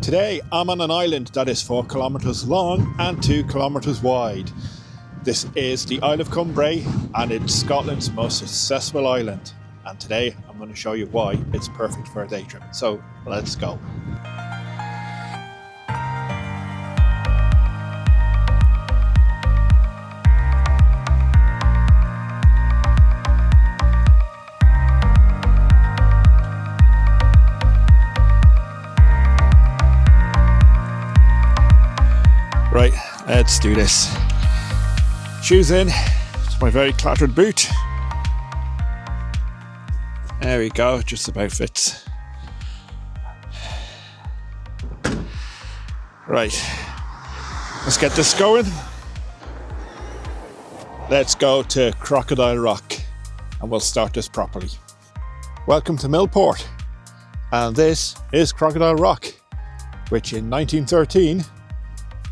Today I'm on an island that is 4 kilometres long and 2 kilometres wide. This is the Isle of Cumbrae and it's Scotland's most accessible island. And today I'm going to show you why it's perfect for a day trip. So let's go. Right, let's do this. Shoes in, it's my very clattered boot. There we go, just about fits. Right, let's get this going. Let's go to Crocodile Rock and we'll start this properly. Welcome to Millport, and this is Crocodile Rock, which in 1913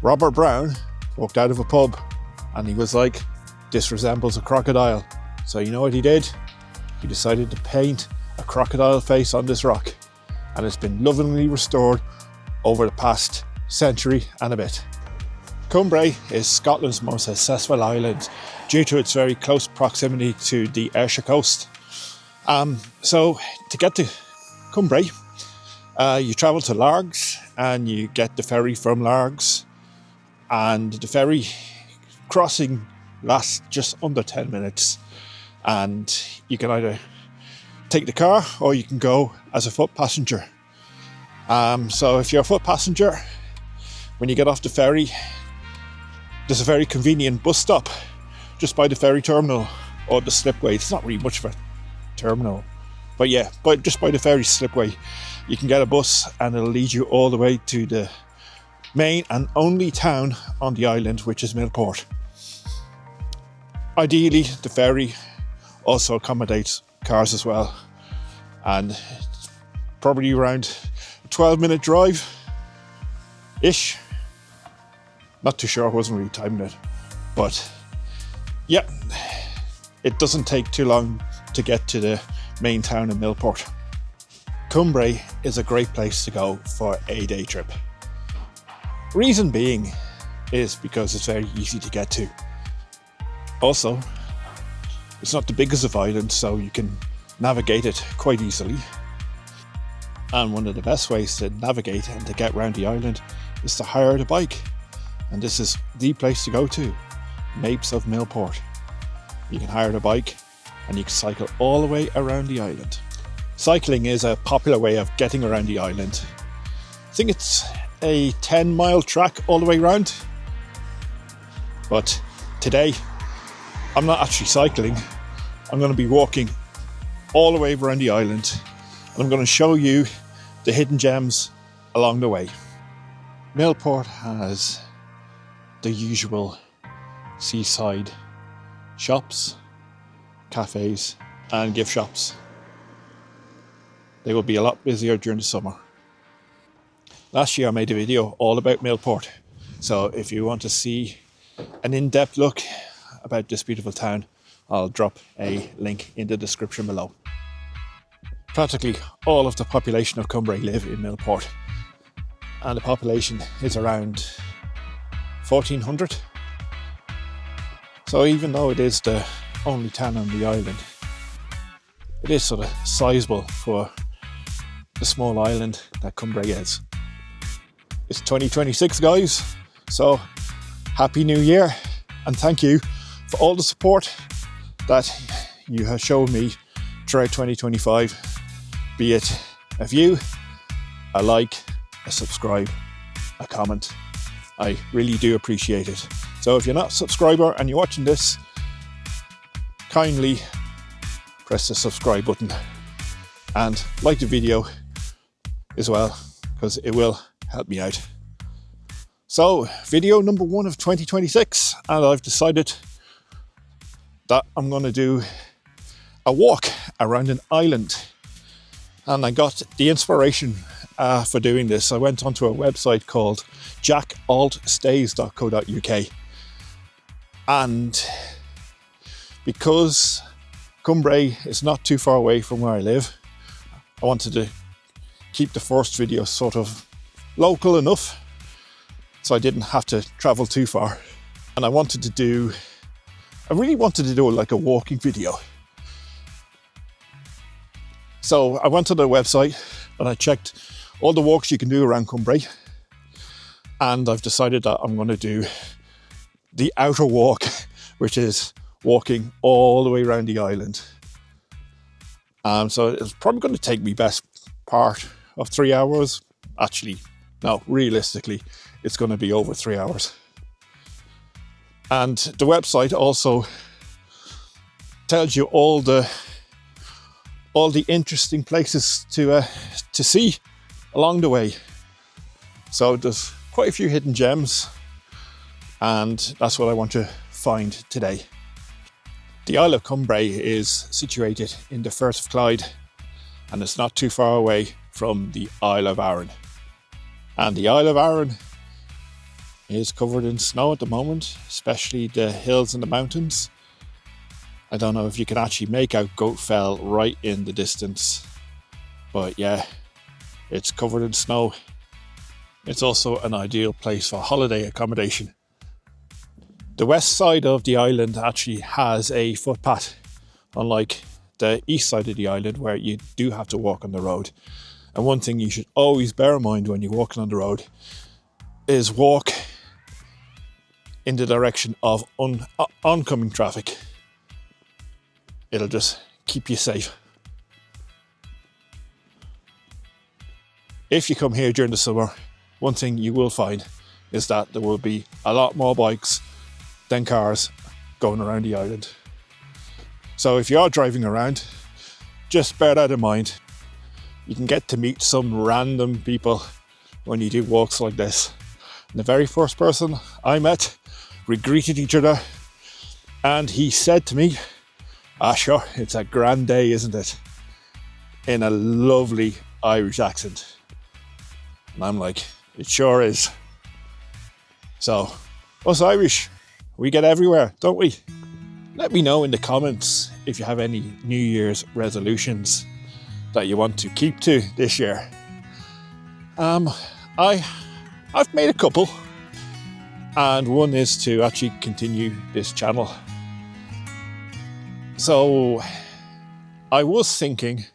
Robert Brown walked out of a pub and he was like, this resembles a crocodile. So you know what he did? He decided to paint a crocodile face on this rock, and it's been lovingly restored over the past century and a bit. Cumbrae is Scotland's most accessible island due to its very close proximity to the Ayrshire coast. So to get to Cumbrae, you travel to Largs and you get the ferry from Largs. And the ferry crossing lasts just under 10 minutes. And you can either take the car or you can go as a foot passenger. So if you're a foot passenger, when you get off the ferry, there's a very convenient bus stop just by the ferry terminal or the slipway. It's not really much of a terminal, but yeah, just by the ferry slipway, you can get a bus and it'll lead you all the way to the main and only town on the island, which is Millport. Ideally, the ferry also accommodates cars as well, and it's probably around a 12-minute drive ish. Not too sure, I wasn't really timing it, but yeah, it doesn't take too long to get to the main town of Millport. Cumbrae is a great place to go for a day trip. Reason being is because it's very easy to get to. Also, it's not the biggest of islands, so you can navigate it quite easily. And one of the best ways to navigate and to get around the island is to hire the bike. And this is the place to go to, Mapes of Millport. You can hire the bike and you can cycle all the way around the island. Cycling is a popular way of getting around the island. I think it's a 10-mile track all the way around. But today, I'm not actually cycling. I'm going to be walking all the way around the island. And I'm going to show you the hidden gems along the way. Millport has the usual seaside shops, cafes, and gift shops. They will be a lot busier during the summer. Last year I made a video all about Millport, so if you want to see an in-depth look about this beautiful town, I'll drop a link in the description below. Practically all of the population of Cumbrae live in Millport, and the population is around 1400. So even though it is the only town on the island, it is sort of sizable for the small island that Cumbrae is. It's 2026, guys, so Happy New Year, and thank you for all the support that you have shown me throughout 2025, be it a view, a like, a subscribe, a comment. I really do appreciate it. So if you're not a subscriber and you're watching this, kindly press the subscribe button and like the video as well, because it will help me out. So, video number 1 of 2026, and I've decided that I'm going to do a walk around an island. And I got the inspiration for doing this. I went onto a website called jackaltstays.co.uk, and because Cumbrae is not too far away from where I live, I wanted to keep the first video sort of local enough, so I didn't have to travel too far. And I really wanted to do like a walking video. So I went to the website and I checked all the walks you can do around Cumbrae. And I've decided that I'm going to do the outer walk, which is walking all the way around the island. So it's probably going to take me best part of 3 hours. Actually, no, realistically, it's going to be over 3 hours. And the website also tells you all the interesting places to see along the way. So there's quite a few hidden gems, and that's what I want to find today. The Isle of Cumbrae is situated in the Firth of Clyde, and it's not too far away from the Isle of Arran. And the Isle of Arran is covered in snow at the moment, especially the hills and the mountains. I don't know if you can actually make out Goat Fell right in the distance, but yeah, it's covered in snow. It's also an ideal place for holiday accommodation. The west side of the island actually has a footpath, unlike the east side of the island where you do have to walk on the road. And one thing you should always bear in mind when you're walking on the road is walk in the direction of oncoming traffic. It'll just keep you safe. If you come here during the summer, one thing you will find is that there will be a lot more bikes than cars going around the island. So if you are driving around, just bear that in mind. You can get to meet some random people when you do walks like this. And the very first person I met, we greeted each other, and he said to me, sure, it's a grand day, isn't it? In a lovely Irish accent. And I'm like, it sure is. So, us Irish, we get everywhere, don't we? Let me know in the comments if you have any New Year's resolutions that you want to keep to this year. I've made a couple, and one is to actually continue this channel. So I was thinking,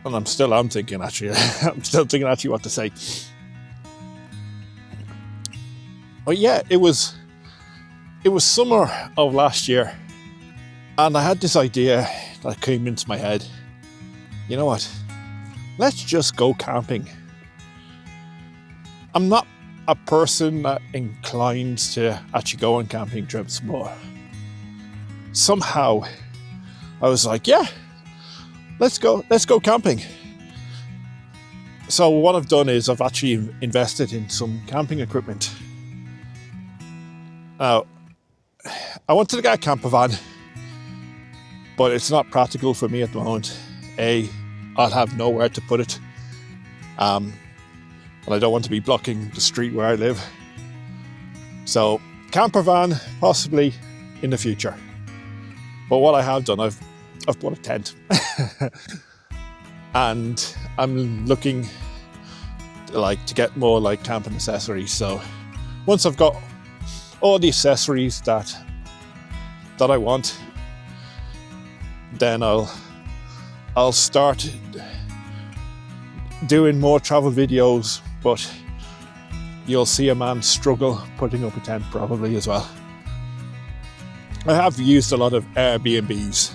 and I'm still thinking actually what to say. But yeah, it was summer of last year, and I had this idea that came into my head. You know what? Let's just go camping. I'm not a person that inclines to actually go on camping trips more. Somehow I was like, yeah, let's go camping. So what I've done is I've actually invested in some camping equipment. Now, I wanted to get a camper van, but it's not practical for me at the moment. I'll have nowhere to put it, and I don't want to be blocking the street where I live. So camper van possibly in the future. But what I have done, I've bought a tent and I'm looking to get more like camping accessories. So once I've got all the accessories that I want, then I'll start doing more travel videos, but you'll see a man struggle putting up a tent probably as well. I have used a lot of Airbnbs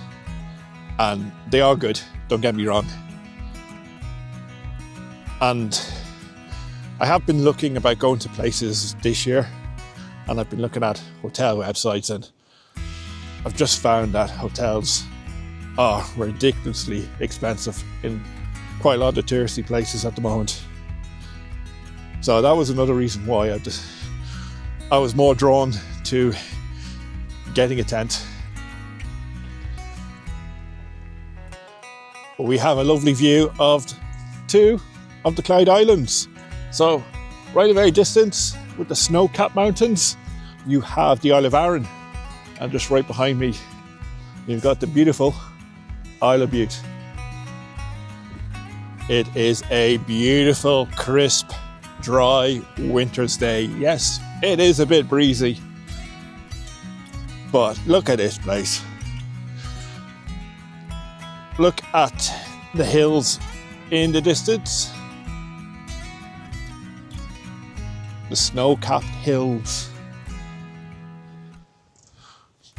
and they are good, don't get me wrong. And I have been looking about going to places this year, and I've been looking at hotel websites, and I've just found that hotels are ridiculously expensive in quite a lot of touristy places at the moment. So that was another reason why I was more drawn to getting a tent. But we have a lovely view of two of the Clyde Islands. So right a very distance with the snow-capped mountains, you have the Isle of Arran, and just right behind me you've got the beautiful Isle of Bute. It is a beautiful, crisp dry winter's day. Yes, it is a bit breezy, but look at this place. Look at the hills in the distance. The snow-capped hills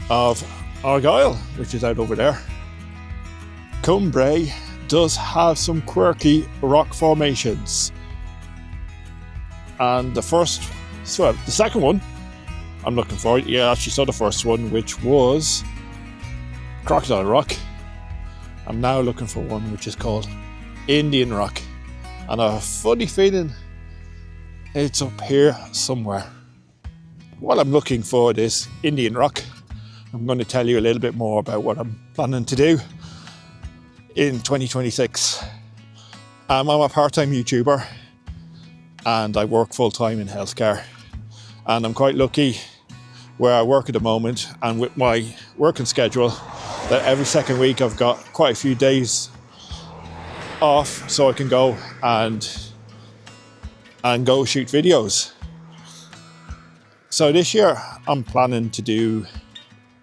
of Argyll, which is out over there. Cumbrae does have some quirky rock formations. And the second one I'm looking for, yeah, I actually saw the first one, which was Crocodile Rock. I'm now looking for one which is called Indian Rock. And I have a funny feeling it's up here somewhere. While I'm looking for this Indian Rock, I'm going to tell you a little bit more about what I'm planning to do in 2026. I'm a part-time YouTuber and I work full-time in healthcare. And I'm quite lucky where I work at the moment, and with my working schedule, that every second week I've got quite a few days off so I can go and go shoot videos. So this year I'm planning to do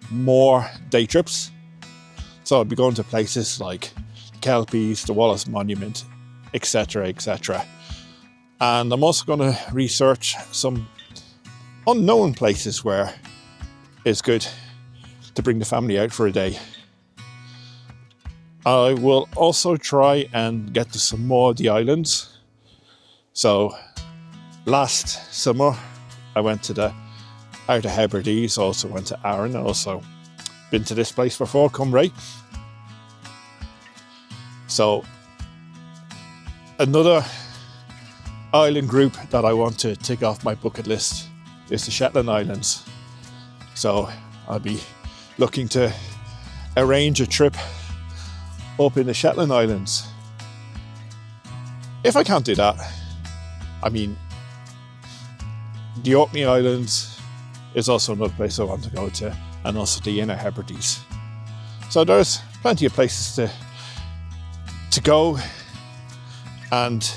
more day trips. So I'll be going to places like Kelpies, the Wallace Monument, etc, etc. And I'm also going to research some unknown places where it's good to bring the family out for a day. I will also try and get to some more of the islands. So last summer I went to the Outer Hebrides, also went to Arran, also been to this place before, Cumbrae. So another island group that I want to tick off my bucket list is the Shetland Islands. So I'll be looking to arrange a trip up in the Shetland Islands. If I can't do that, I mean, the Orkney Islands is also another place I want to go to, and also the Inner Hebrides. So there's plenty of places to go, and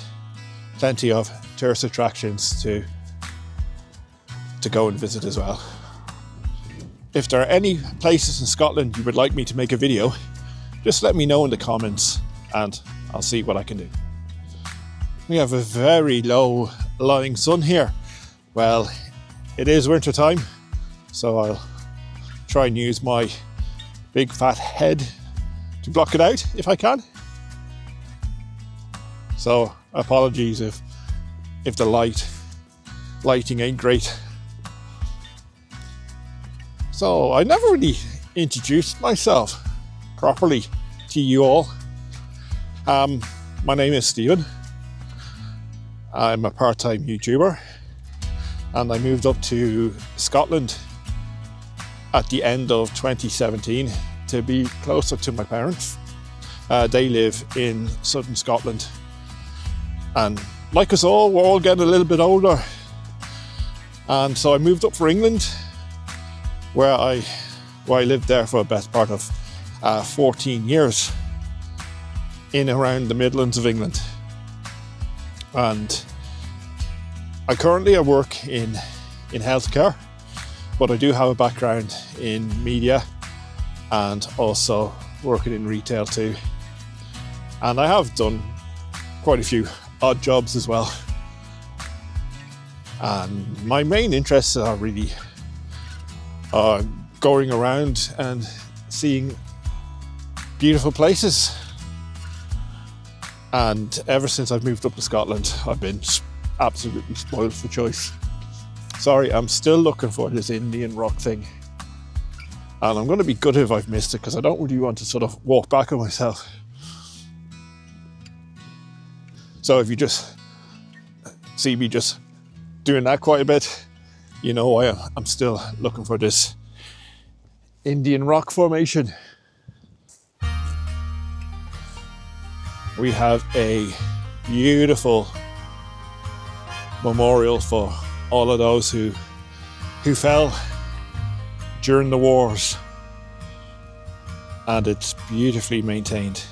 plenty of tourist attractions to go and visit as well. If there are any places in Scotland you would like me to make a video, just let me know in the comments and I'll see what I can do. We have a very low lying sun here. Well, it is winter time, so I'll try and use my big fat head to block it out if I can. So apologies if the lighting ain't great. So I never really introduced myself properly to you all. My name is Stephen. I'm a part-time YouTuber and I moved up to Scotland at the end of 2017 to be closer to my parents. They live in southern Scotland, and like us all, we're all getting a little bit older, and so I moved up for England, where I lived there for the best part of 14 years in around the Midlands of England. And I currently work in healthcare, but I do have a background in media and also working in retail too. And I have done quite a few odd jobs as well. And my main interests are really going around and seeing beautiful places. And ever since I've moved up to Scotland, I've been absolutely spoiled for choice. Sorry, I'm still looking for this Indian rock thing. And I'm going to be good if I've missed it, because I don't really want to sort of walk back on myself. So if you just see me just doing that quite a bit, you know why I'm still looking for this Indian rock formation. We have a beautiful memorial for all of those who fell during the wars, and it's beautifully maintained.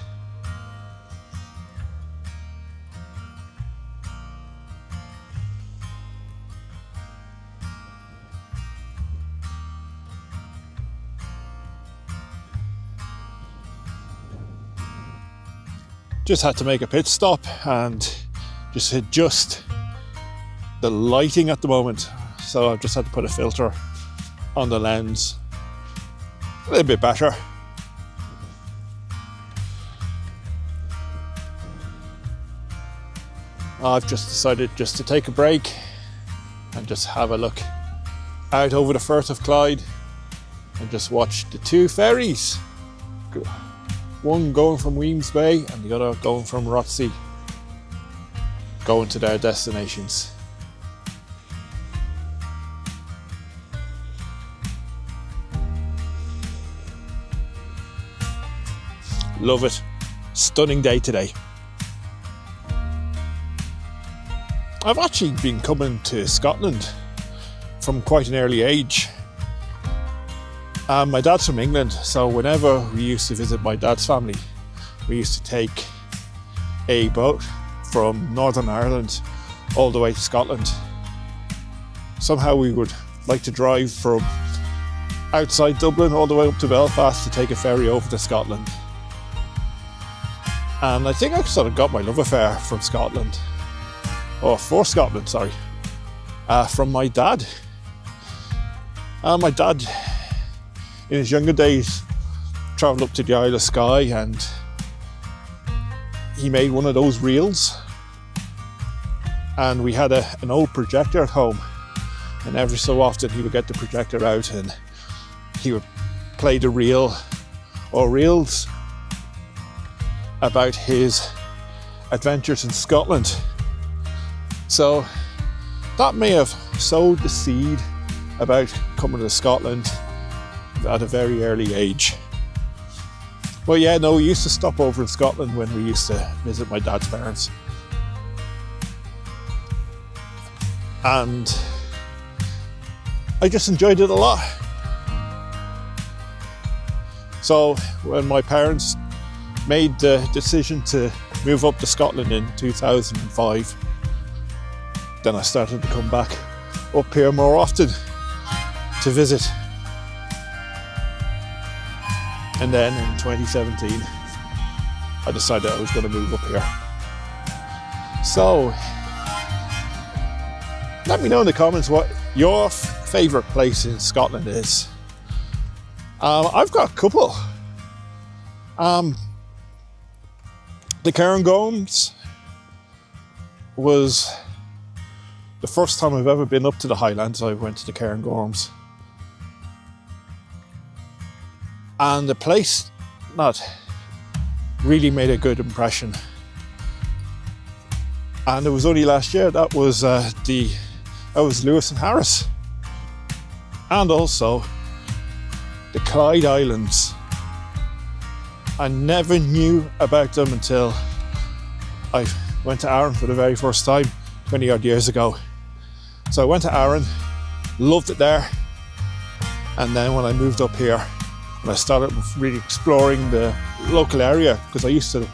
just had to make a pit stop and just adjust the lighting at the moment. So I've just had to put a filter on the lens, a little bit better. I've just decided just to take a break and just have a look out over the Firth of Clyde and just watch the two ferries, one going from Weems Bay and the other going from Rothsay, going to their destinations. Love it. Stunning day today. I've actually been coming to Scotland from quite an early age. My dad's from England, so whenever we used to visit my dad's family, we used to take a boat from Northern Ireland all the way to Scotland. Somehow we would like to drive from outside Dublin all the way up to Belfast to take a ferry over to Scotland. And I think I sort of got my love affair from Scotland. For Scotland, sorry. From my dad. My dad, in his younger days, travelled up to the Isle of Skye and he made one of those reels. And we had an old projector at home. And every so often he would get the projector out and he would play the reel or reels about his adventures in Scotland. So that may have sowed the seed about coming to Scotland at a very early age. Well, yeah, no, we used to stop over in Scotland when we used to visit my dad's parents. And I just enjoyed it a lot. So when my parents made the decision to move up to Scotland in 2005, then I started to come back up here more often to visit. And then in 2017, I decided I was going to move up here. So, let me know in the comments what your favourite place in Scotland is. I've got a couple. The Cairngorms was the first time I've ever been up to the Highlands. I went to the Cairngorms. And the place that really made a good impression. And it was only last year, that was Lewis and Harris. And also the Clyde Islands. I never knew about them until I went to Arran for the very first time 20 odd years ago. So I went to Arran, loved it there, and then when I moved up here and I started really exploring the local area, because I used to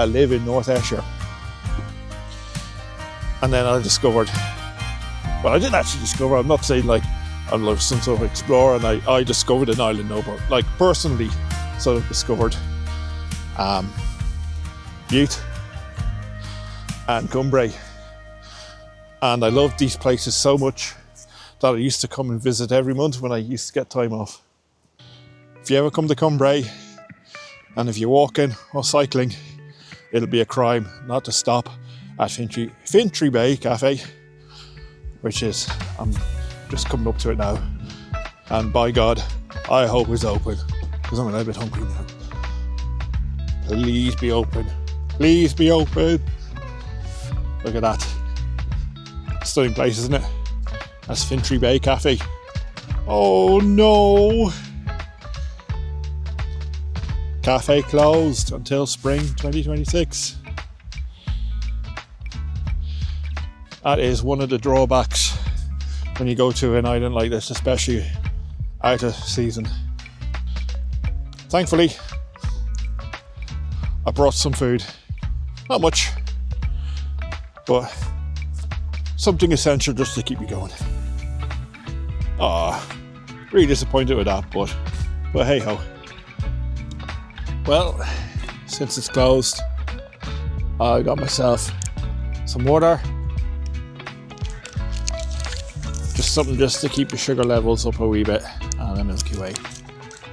live in North Ayrshire, and then I discovered, well, I didn't actually discover, I'm not saying like I'm like some sort of explorer and I discovered an island, no, but like personally sort of discovered Bute and Cumbrae. And I loved these places so much that I used to come and visit every month when I used to get time off. If you ever come to Cumbrae, and if you're walking or cycling, it'll be a crime not to stop at Fintry Bay Cafe, which is, I'm just coming up to it now, and by God, I hope it's open, because I'm a little bit hungry now. Please be open. Please be open. Look at that. Stunning place, isn't it? That's Fintry Bay Cafe. Oh no! Cafe closed until spring 2026. That is one of the drawbacks when you go to an island like this, especially out of season. Thankfully, I brought some food. Not much, but something essential just to keep me going. Really disappointed with that, but hey ho. Well, since it's closed, I got myself some water. Just something just to keep the sugar levels up a wee bit, and a Milky Way.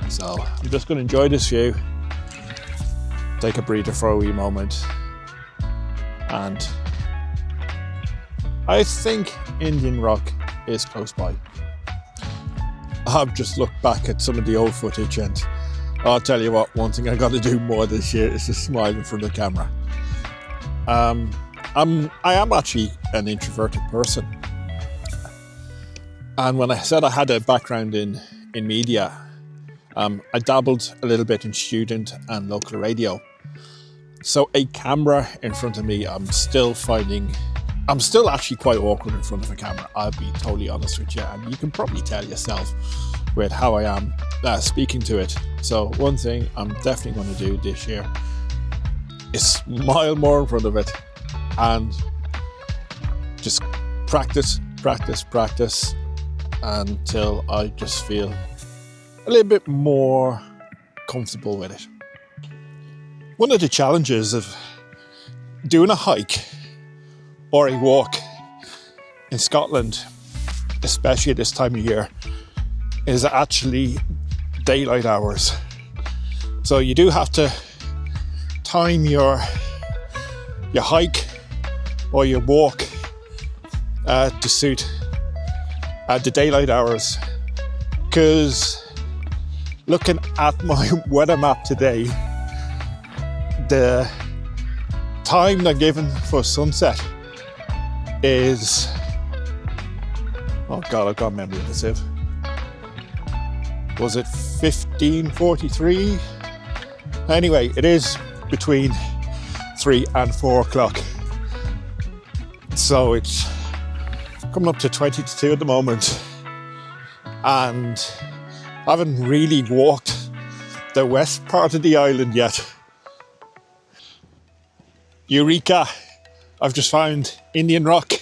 So I'm just going to enjoy this view, take a breather for a wee moment, and I think Indian Rock is close by. I've just looked back at some of the old footage, and I'll tell you what, one thing I got to do more this year is to smile in front of the camera. I am actually an introverted person, and when I said I had a background in media, I dabbled a little bit in student and local radio. So a camera in front of me, I'm still actually quite awkward in front of a camera. I'll be totally honest with you, and you can probably tell yourself with how I am speaking to it. So one thing I'm definitely going to do this year is smile more in front of it and just practice until I just feel a little bit more comfortable with it. One of the challenges of doing a hike or a walk in Scotland, especially at this time of year, is actually daylight hours. So you do have to time your hike or your walk to suit the daylight hours, because looking at my weather map today, the time they're given for sunset is, oh god, I've got memory of the sieve. Was it 15:43? Anyway, it is between 3 and 4 o'clock. So it's coming up to 20 to 2 at the moment, and I haven't really walked the west part of the island yet. Eureka! I've just found Indian Rock.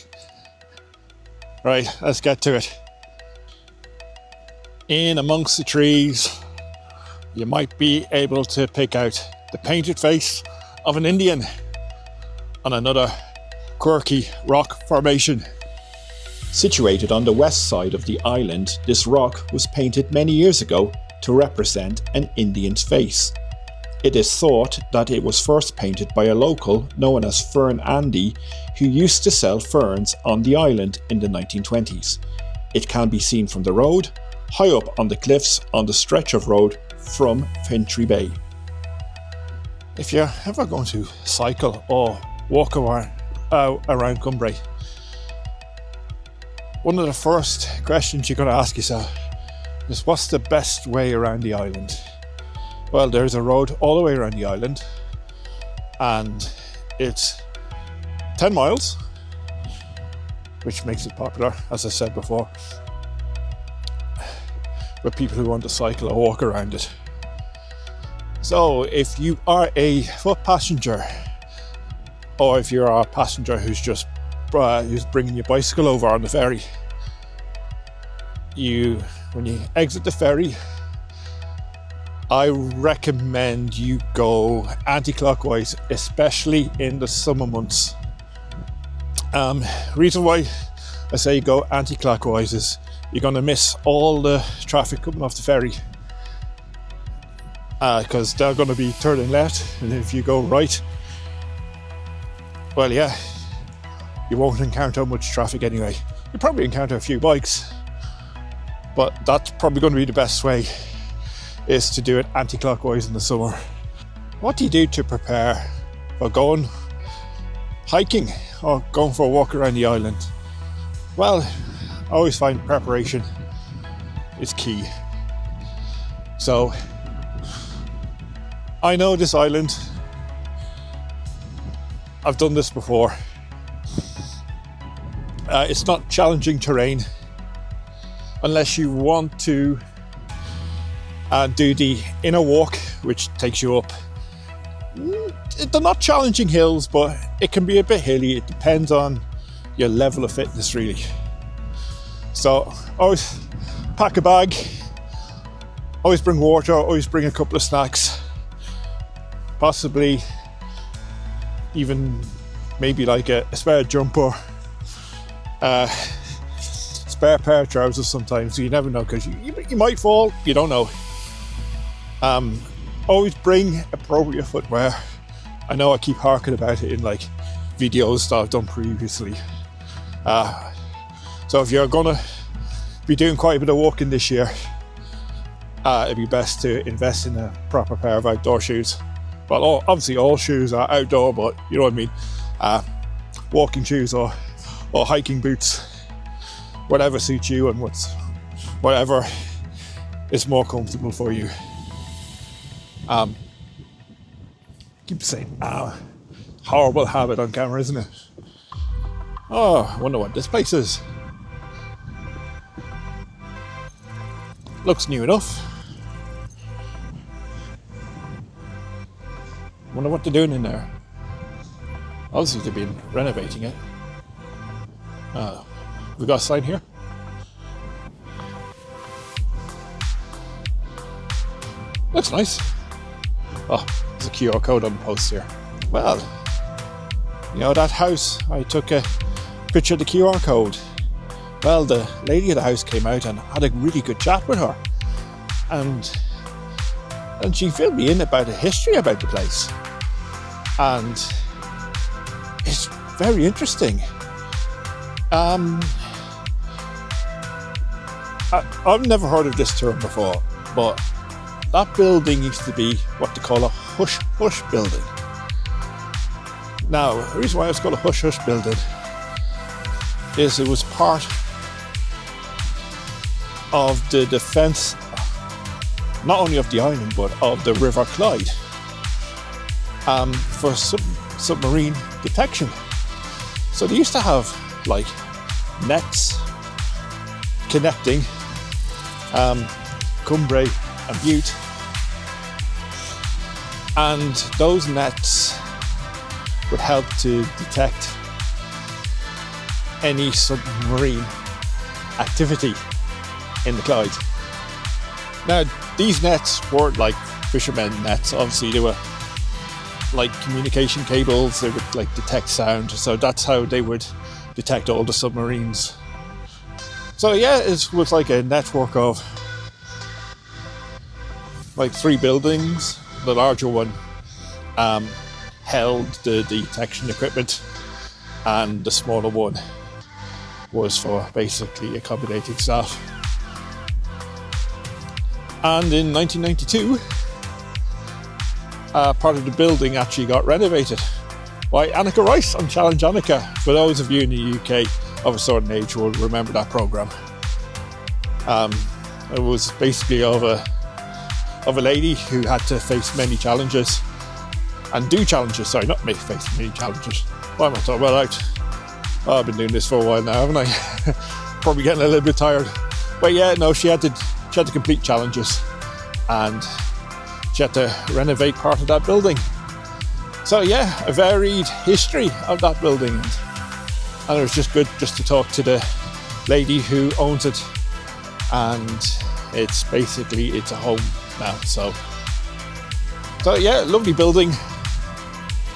Right, let's get to it. In amongst the trees, you might be able to pick out the painted face of an Indian on another quirky rock formation. Situated on the west side of the island, this rock was painted many years ago to represent an Indian's face. It is thought that it was first painted by a local known as Fern Andy, who used to sell ferns on the island in the 1920s. It can be seen from the road, high up on the cliffs on the stretch of road from Fintry Bay. If you're ever going to cycle or walk around Cumbrae, one of the first questions you're going to ask yourself is, what's the best way around the island? Well, there's a road all the way around the island, and it's 10 miles, which makes it popular, as I said before, with people who want to cycle or walk around it. So if you are a foot passenger, or if you're a passenger who's just who's bringing your bicycle over on the ferry, when you exit the ferry, I recommend you go anti-clockwise, especially in the summer months. Reason why I say go anti-clockwise is you're going to miss all the traffic coming off the ferry, because they're going to be turning left, and if you go right, well, yeah, you won't encounter much traffic anyway. You'll probably encounter a few bikes, but that's probably going to be the best way, is to do it anti-clockwise in the summer. What do you do to prepare for going hiking or going for a walk around the island? Well, I always find preparation is key. So I know this island, I've done this before. It's not challenging terrain unless you want to do the inner walk, which takes you up. They're not challenging hills, but it can be a bit hilly. It depends on your level of fitness, really. So always pack a bag, always bring water, always bring a couple of snacks, possibly even maybe like a spare jumper, spare pair of trousers sometimes. You never know, because you might fall, you don't know. Always bring appropriate footwear. I know I keep harking about it in like videos that I've done previously. So if you're gonna be doing quite a bit of walking this year, it'd be best to invest in a proper pair of outdoor shoes. Well, obviously all shoes are outdoor, but you know what I mean. Walking shoes or hiking boots, whatever suits you and whatever is more comfortable for you. Keep saying, horrible habit on camera, isn't it? Oh, I wonder what this place is. Looks new enough. Wonder what they're doing in there. Obviously they've been renovating it. We got a sign here. Looks nice. Oh, there's a QR code on the post here. Well, you know that house, I took a picture of the QR code. Well, the lady of the house came out and had a really good chat with her. And she filled me in about the history about the place. And it's very interesting. I've never heard of this term before, but that building used to be what they call a hush-hush building. Now, the reason why it's called a hush-hush building is it was part of the defence, not only of the island, but of the River Clyde, for submarine detection. So they used to have like nets connecting Cumbrae and Butte, and those nets would help to detect any submarine activity in the Clyde. Now, these nets weren't like fishermen nets, obviously they were like communication cables. They would like detect sound, so that's how they would detect all the submarines. So yeah, it was like a network of like 3 buildings. The larger one held the detection equipment, and the smaller one was for basically accommodating staff. And in 1992, part of the building actually got renovated by Annika Rice on Challenge Annika. For those of you in the UK of a certain age will remember that programme. It was basically of a lady who had to face many challenges and do challenges. Sorry, not face many challenges. Why am I talking about out? Oh, I've been doing this for a while now, haven't I? Probably getting a little bit tired. But yeah, no, she had to complete challenges, and she had to renovate part of that building. So yeah, a varied history of that building, and it was just good just to talk to the lady who owns it, and it's a home now. So yeah, lovely building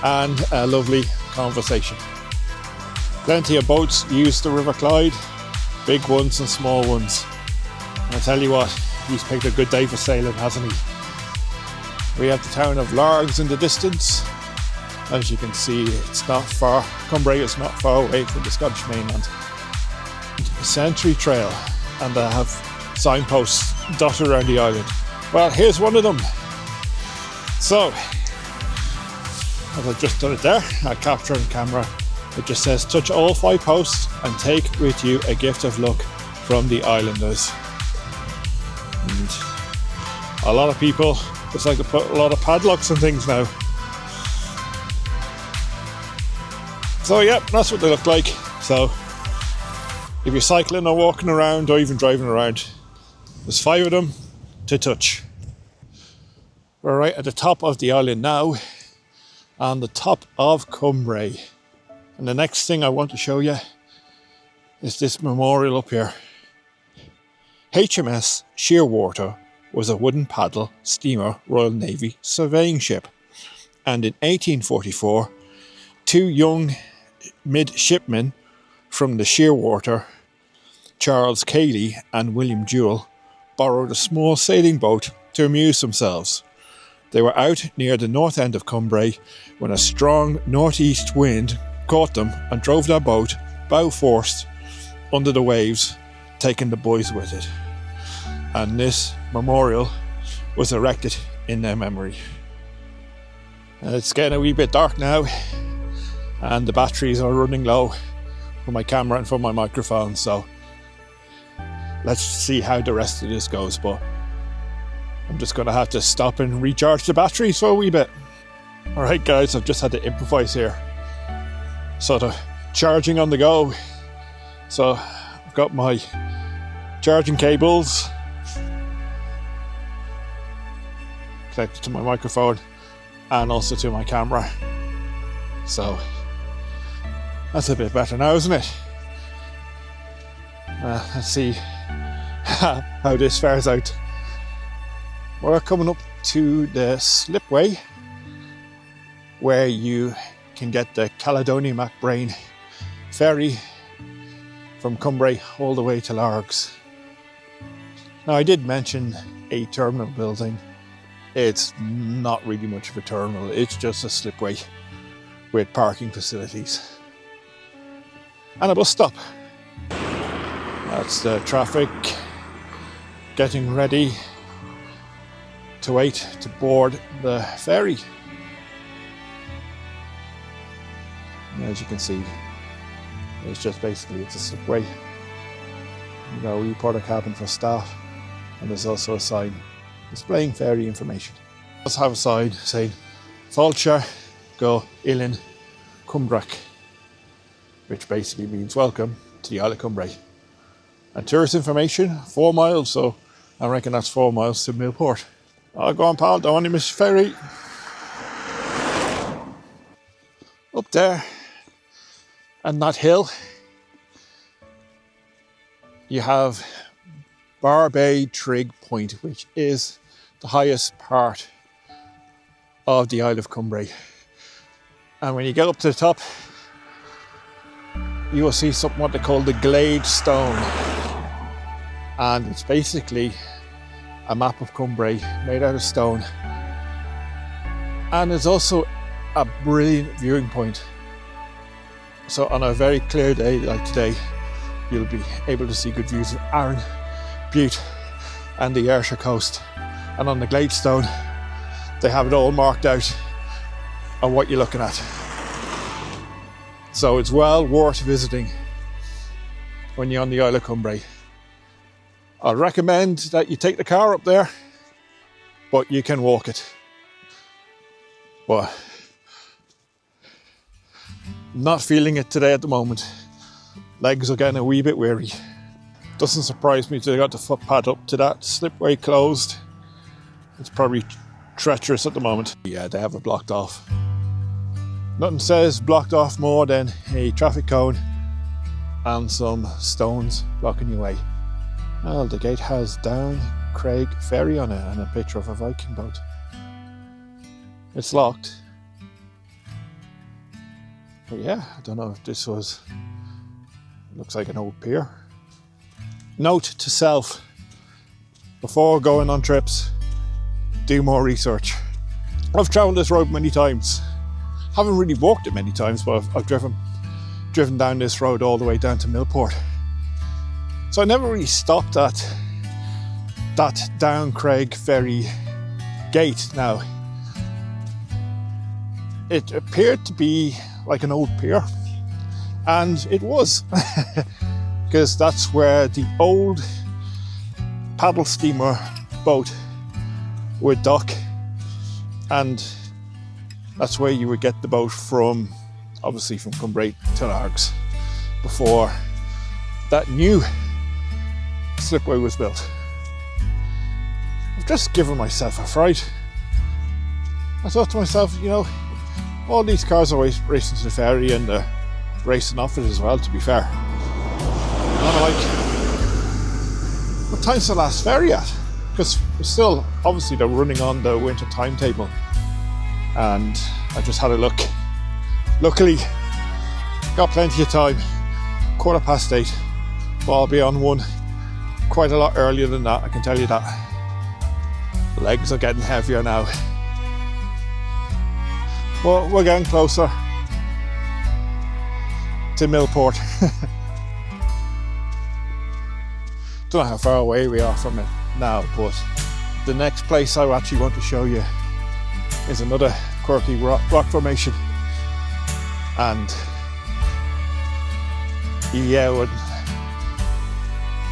and a lovely conversation. Plenty of boats use the River Clyde, big ones and small ones. And I tell you what, he's picked a good day for sailing, hasn't he? We have the town of Largs in the distance. As you can see, it's not far. Cumbrae is not far away from the Scottish mainland. A Century Trail, and they have signposts dotted around the island. Well, here's one of them. So, as I've just done it there, I capture on camera. It just says, touch all 5 posts and take with you a gift of luck from the islanders. And a lot of people, it's like they put a lot of padlocks and things now. So yeah, that's what they look like. So if you're cycling or walking around or even driving around, there's 5 of them to touch. We're right at the top of the island now, on the top of Cumbrae. And the next thing I want to show you is this memorial up here. HMS Shearwater was a wooden paddle steamer Royal Navy surveying ship, and in 1844 two young midshipmen from the Shearwater, Charles Cayley and William Jewell, borrowed a small sailing boat to amuse themselves. They were out near the north end of Cumbrae when a strong northeast wind caught them and drove their boat bow first under the waves, taking the boys with it. And this memorial was erected in their memory. It's getting a wee bit dark now, and the batteries are running low for my camera and for my microphone, so let's see how the rest of this goes. But I'm just going to have to stop and recharge the batteries for a wee bit. Alright guys, I've just had to improvise here. Sort of charging on the go. So I've got my charging cables connected to my microphone and also to my camera. So that's a bit better now, isn't it? Let's see how this fares out. We're coming up to the slipway where you can get the Caledonia MacBrain ferry from Cumbrae all the way to Largs. Now, I did mention a terminal building. It's not really much of a terminal, it's just a slipway with parking facilities and a bus stop. That's the traffic getting ready to wait to board the ferry. And as you can see, it's just basically it's a slipway. You've got a wee porta cabin for staff, and there's also a sign displaying ferry information. It does have a sign saying Fáilte go Uillinn Cumbrae, which basically means welcome to the Isle of Cumbrae. And tourist information, 4 miles, so I reckon that's 4 miles to Millport. Oh, go on pal, don't want to miss ferry. Up there, and that hill, you have Barbay Trig Point, which is the highest part of the Isle of Cumbrae. And when you get up to the top, you will see something what they call the Glade Stone. And it's basically a map of Cumbrae made out of stone. And it's also a brilliant viewing point. So on a very clear day like today, you'll be able to see good views of Arran, Butte and the Ayrshire coast. And on the Glade Stone, they have it all marked out on what you're looking at. So it's well worth visiting when you're on the Isle of Cumbrae. I'll recommend that you take the car up there, but you can walk it. But not feeling it today at the moment. Legs are getting a wee bit weary. Doesn't surprise me they got the footpath up to that slipway closed. It's probably treacherous at the moment. Yeah, they have it blocked off. Nothing says blocked off more than a traffic cone and some stones blocking your way. Well, the gate has Down Craig Ferry on it and a picture of a Viking boat. It's locked. But yeah, I don't know if this was... looks like an old pier. Note to self: before going on trips, do more research. I've travelled this road many times. Haven't really walked it many times, but I've driven down this road all the way down to Millport. So I never really stopped at that Down Craig Ferry gate. Now, it appeared to be like an old pier, and it was, because that's where the old paddle steamer boat would dock, and that's where you would get the boat from, obviously from Cumbrae to Largs, before that new slipway was built. I've just given myself a fright. I thought to myself, you know, all these cars are racing to the ferry and they're racing off it as well, to be fair. And I'm like, what time's the last ferry at? Because still, obviously they're running on the winter timetable. And I just had a look Luckily, got plenty of time. 8:15. But I'll be on one quite a lot earlier than that, I can tell you that. Legs are getting heavier now. But we're getting closer to Millport. Don't know how far away we are from it now, but the next place I actually want to show you is another quirky rock formation. And yeah,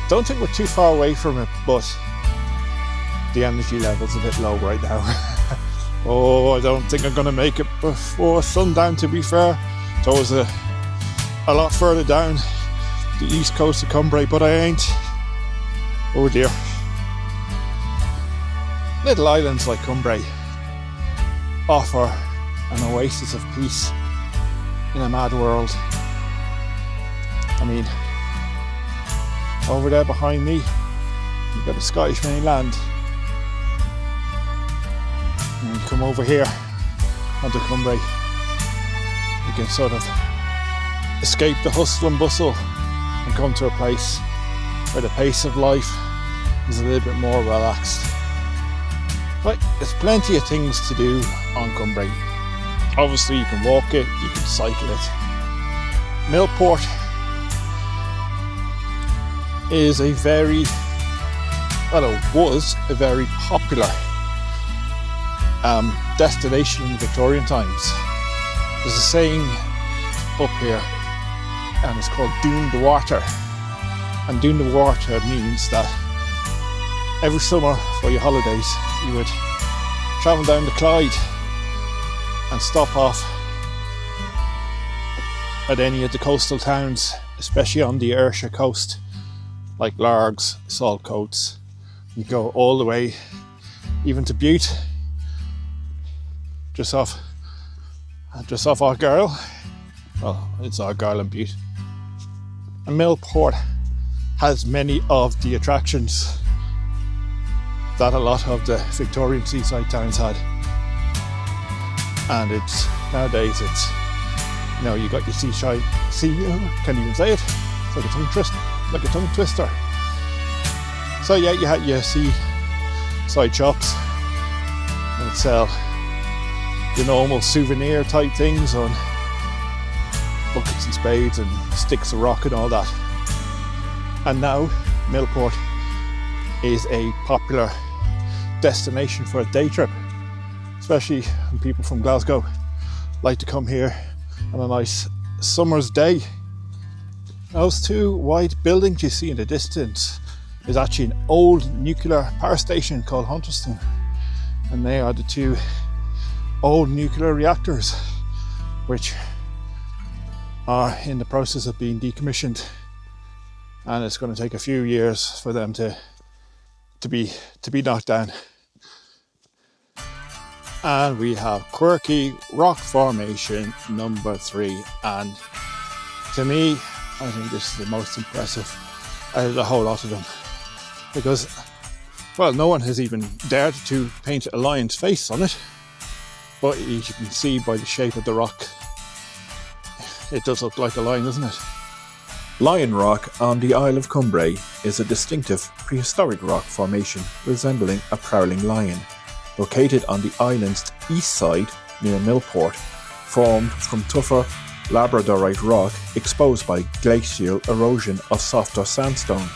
don't think we're too far away from it, but the energy level's a bit low right now. Oh, I don't think I'm gonna make it before sundown, to be fair. It's always a lot further down the east coast of Cumbrae, but I ain't. Oh dear. Little islands like Cumbrae offer an oasis of peace in a mad world. I mean, over there behind me, you've got the Scottish mainland. And you come over here onto Cumbrae, you can sort of escape the hustle and bustle and come to a place where the pace of life is a little bit more relaxed. But there's plenty of things to do on Cumbrae. Obviously you can walk it, you can cycle it. Millport is a very, well, it was a very popular destination in Victorian times. There's a saying up here, and it's called Doon the Water. And Doon the Water means that every summer for your holidays you would travel down the Clyde and stop off at any of the coastal towns, especially on the Ayrshire coast, like Largs, Saltcoats. You go all the way even to Bute, just off Argyll. Well, it's Argyll and Bute. And Millport has many of the attractions that a lot of the Victorian seaside towns had. And nowadays it's, you got your can't even say it. It's like a tongue twister. So yeah, you had your seaside shops that sell your normal souvenir type things on buckets and spades and sticks of rock and all that. And now Millport is a popular destination for a day trip, especially when people from Glasgow like to come here on a nice summer's day. Those two white buildings you see in the distance is actually an old nuclear power station called Hunterston, and they are the two old nuclear reactors which are in the process of being decommissioned, and it's going to take a few years for them to be knocked down. And we have quirky rock formation number 3, and to me I think this is the most impressive out of the whole lot of them, because, well, no one has even dared to paint a lion's face on it, but as you can see by the shape of the rock, it does look like a lion, doesn't it? Lion Rock on the Isle of Cumbrae is a distinctive prehistoric rock formation resembling a prowling lion, located on the island's east side near Millport, formed from tougher labradorite rock exposed by glacial erosion of softer sandstone.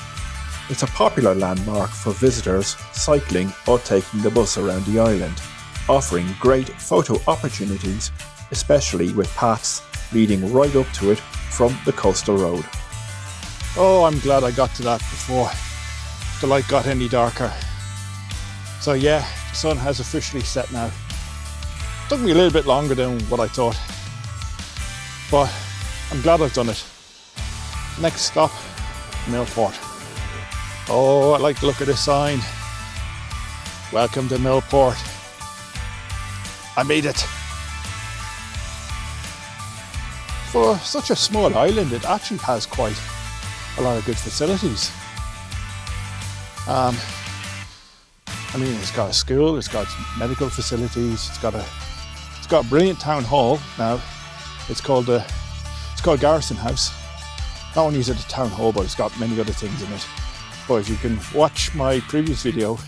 It's a popular landmark for visitors cycling or taking the bus around the island, offering great photo opportunities, especially with paths leading right up to it from the coastal road. Oh, I'm glad I got to that before the light got any darker. So yeah, the sun has officially set now. Took me a little bit longer than what I thought, but I'm glad I've done it. Next stop, Millport. Oh, I like the look of this sign. Welcome to Millport. I made it. For such a small island, it actually has quite a lot of good facilities. I mean, it's got a school, it's got medical facilities, it's got a brilliant town hall. Now, It's called Garrison House. Not only is it a town hall, but it's got many other things in it. But if you can watch my previous video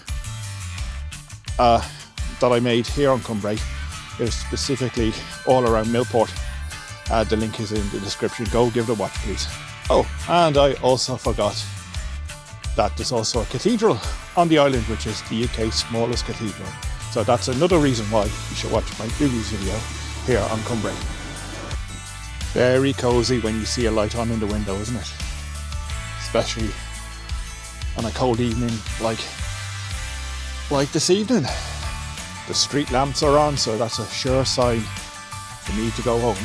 that I made here on Cumbrae, it was specifically all around Millport. The link is in the description. Go give it a watch, please. Oh, and I also forgot that there's also a cathedral on the island, which is the UK's smallest cathedral. So that's another reason why you should watch my previous video here on Cumbrae. Very cosy when you see a light on in the window, isn't it? Especially on a cold evening like this evening. The street lamps are on, so that's a sure sign for me to go home.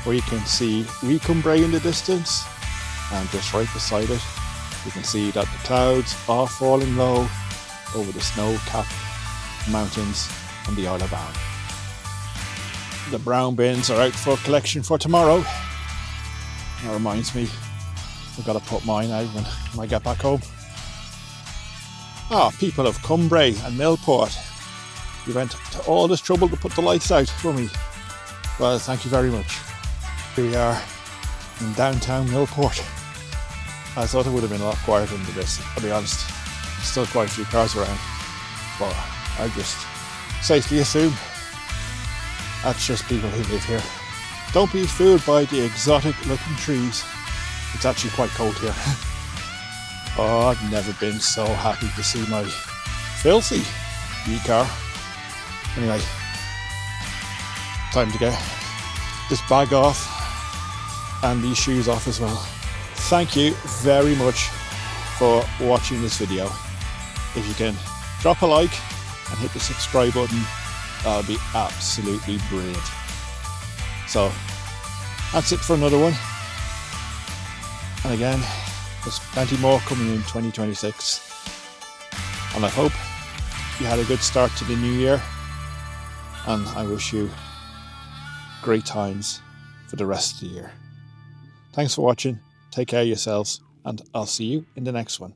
We can see Cumbrae in the distance, and just right beside it you can see that the clouds are falling low over the snow-capped mountains on the Isle of Man. The brown bins are out for collection for tomorrow. That reminds me, I've got to put mine out when I get back home. People of Cumbrae and Millport, you went to all this trouble to put the lights out for me. Well, thank you very much. We are in downtown Millport. I thought it would have been a lot quieter than this, I'll be honest. Still quite a few cars around, but I just safely assume that's just people who live here. Don't be fooled by the exotic looking trees. It's actually quite cold here. Oh, I've never been so happy to see my filthy e-car. Anyway, time to get this bag off and these shoes off as well. Thank you very much for watching this video. If you can drop a like and hit the subscribe button, that'll be absolutely brilliant. So that's it for another one. And again, there's plenty more coming in 2026. And I hope you had a good start to the new year. And I wish you great times for the rest of the year. Thanks for watching. Take care of yourselves, and I'll see you in the next one.